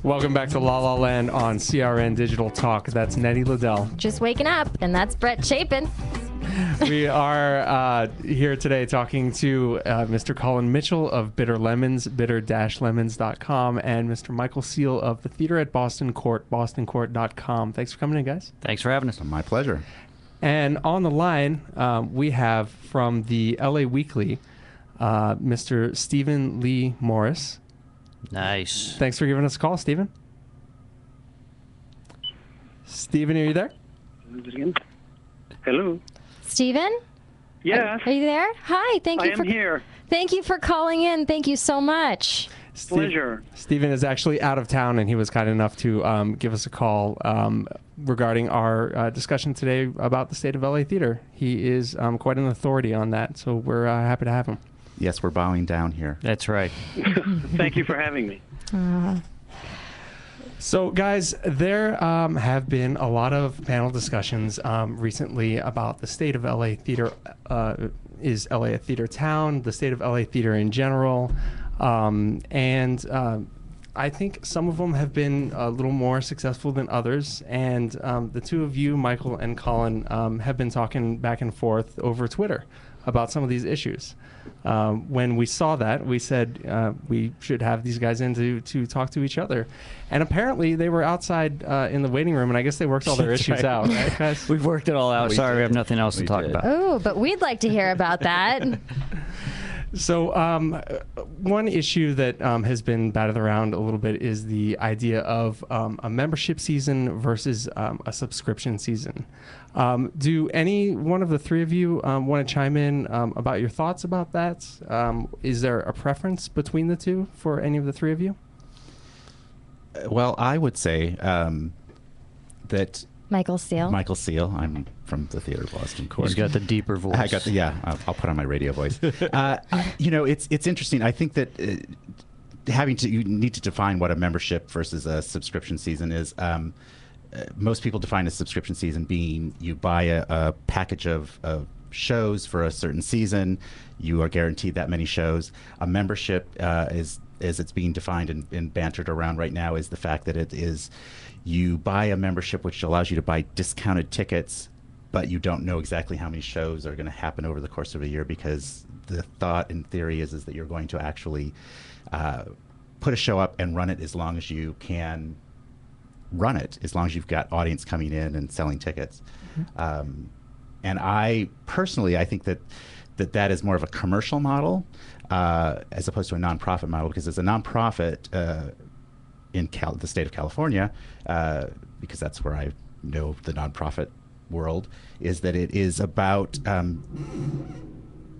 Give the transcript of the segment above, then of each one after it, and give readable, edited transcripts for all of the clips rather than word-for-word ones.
Welcome back to La La Land on CRN Digital Talk. That's Nettie Liddell. Just waking up, and that's Brett Chapin. We are here today talking to Mr. Colin Mitchell of Bitter Lemons, bitter-lemons.com, and Mr. Michael Seal of the Theater at Boston Court, bostoncourt.com. Thanks for coming in, guys. Thanks for having us. My pleasure. And on the line, we have from the LA Weekly, Mr. Stephen Lee Morris. Nice. Thanks for giving us a call, Stephen. Stephen, are you there? Hello. Stephen? Yes. Are you there? Hi. Thank you I am here. Thank you for calling in. Thank you so much. Pleasure. Stephen is actually out of town, and he was kind enough to give us a call regarding our discussion today about the state of LA theater. He is quite an authority on that, so we're happy to have him. Yes, we're bowing down here. That's right. Thank you for having me. So, guys, there have been a lot of panel discussions recently about the state of LA theater. Is LA a theater town? The state of LA theater in general. And I think some of them have been a little more successful than others. And the two of you, Michael and Colin, have been talking back and forth over Twitter about some of these issues. When we saw that, we said we should have these guys in to talk to each other. And apparently they were outside in the waiting room, and I guess they worked all their issues out, right, guys? We've worked it all out. Sorry, we have nothing else to talk about. Oh, but we'd like to hear about that. So one issue that has been batted around a little bit is the idea of a membership season versus a subscription season. Do any one of the three of you want to chime in about your thoughts about that? Is there a preference between the two for any of the three of you? Well, I would say that Michael Seal. Michael Seal. I'm from the Theater of Boston Court. He's got the deeper voice. I got the, yeah. I'll put on my radio voice. You know, it's interesting. I think that you need to define what a membership versus a subscription season is. Most people define a subscription season being you buy a package of shows for a certain season. You are guaranteed that many shows. A membership is, as it's being defined and bantered around right now, is the fact that it is you buy a membership which allows you to buy discounted tickets, but you don't know exactly how many shows are going to happen over the course of a year, because the thought in theory is that you're going to actually put a show up and run it as long as you can run it, as long as you've got audience coming in and selling tickets. Mm-hmm. And I personally, I think that is more of a commercial model as opposed to a nonprofit model, because as a nonprofit in the state of California, because that's where I know the nonprofit world, is that it is about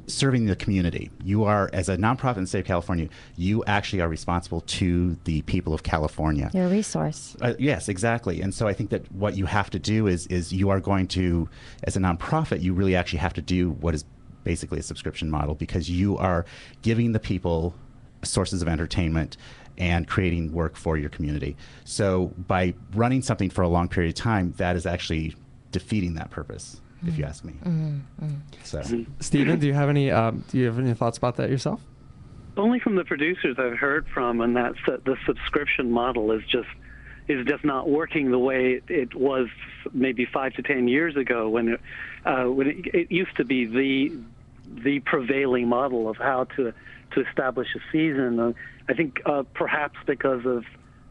serving the community. You are, as a nonprofit in the state of California, you actually are responsible to the people of California. You're a resource. Yes, exactly. And so I think that what you have to do is you are going to, as a nonprofit, you really actually have to do what is basically a subscription model, because you are giving the people sources of entertainment and creating work for your community. So by running something for a long period of time, that is actually defeating that purpose, if you ask me. So, Stephen, do you have any thoughts about that yourself? Only from the producers I've heard from, and that's that the subscription model is just not working the way it was maybe 5 to 10 years ago, when it used to be the prevailing model of how to establish a season. I think perhaps because of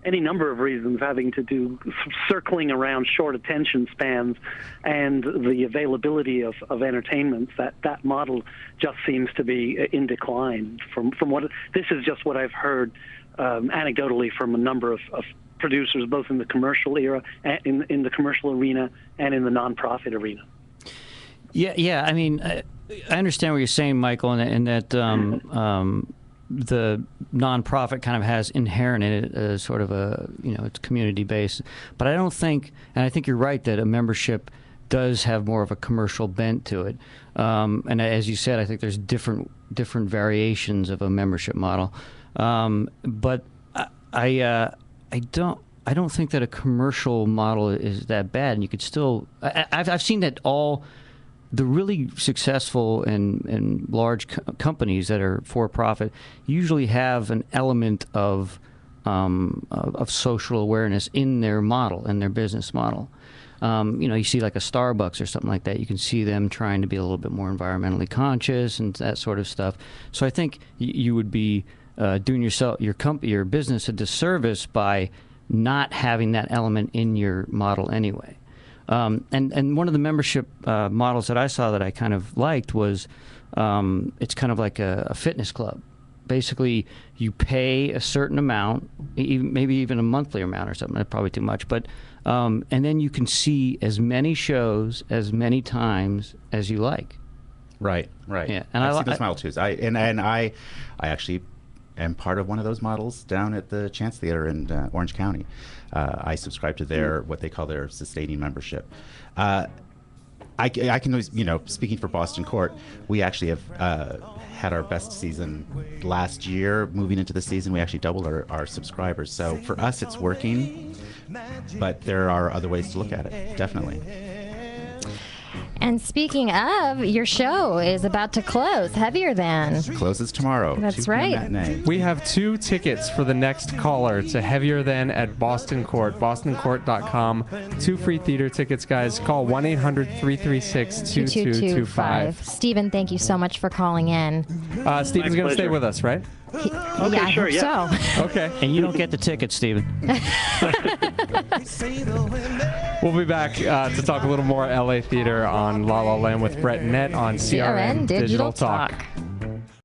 any number of reasons having to do circling around short attention spans and the availability of entertainment, that model just seems to be in decline. From what this is just what I've heard anecdotally from a number of producers, both in the commercial era, in the commercial arena, and in the nonprofit arena. Yeah. I mean, I understand what you're saying, Michael, and that the nonprofit kind of has inherent in it a sort of it's community based. But I don't think, and I think you're right, that a membership does have more of a commercial bent to it. And as you said, I think there's different variations of a membership model. But I don't think that a commercial model is that bad, and you could still. I've seen that all the really successful and large companies that are for profit usually have an element of of social awareness in their model, in their business model. You see like a Starbucks or something like that, you can see them trying to be a little bit more environmentally conscious and that sort of stuff. So I think you would be doing your business a disservice by not having that element in your model anyway. And one of the membership models that I saw that I kind of liked was it's kind of like a fitness club. Basically, you pay a certain amount, maybe even a monthly amount or something. That's probably too much, but and then you can see as many shows as many times as you like. Right. Yeah, and I've seen those model too. I actually am part of one of those models down at the Chance Theater in Orange County. I subscribe to their what they call their sustaining membership. I can always, speaking for Boston Court, we actually have had our best season last year. Moving into the season, we actually doubled our subscribers. So for us, it's working, but there are other ways to look at it, definitely. And speaking of, your show is about to close. Heavier Than. Closes tomorrow. That's 2 p.m. right. matinee. We have 2 tickets for the next caller to Heavier Than at Boston Court, bostoncourt.com. 2 free theater tickets, guys. Call 1-800-336-2225. Stephen, thank you so much for calling in. Stephen's going to stay with us, right? Yeah, I sure, hope yeah. so. Okay. And you don't get the ticket, Stephen. We'll be back to talk a little more LA theater on La La Land with Brett and Nett on CRN Digital Talk.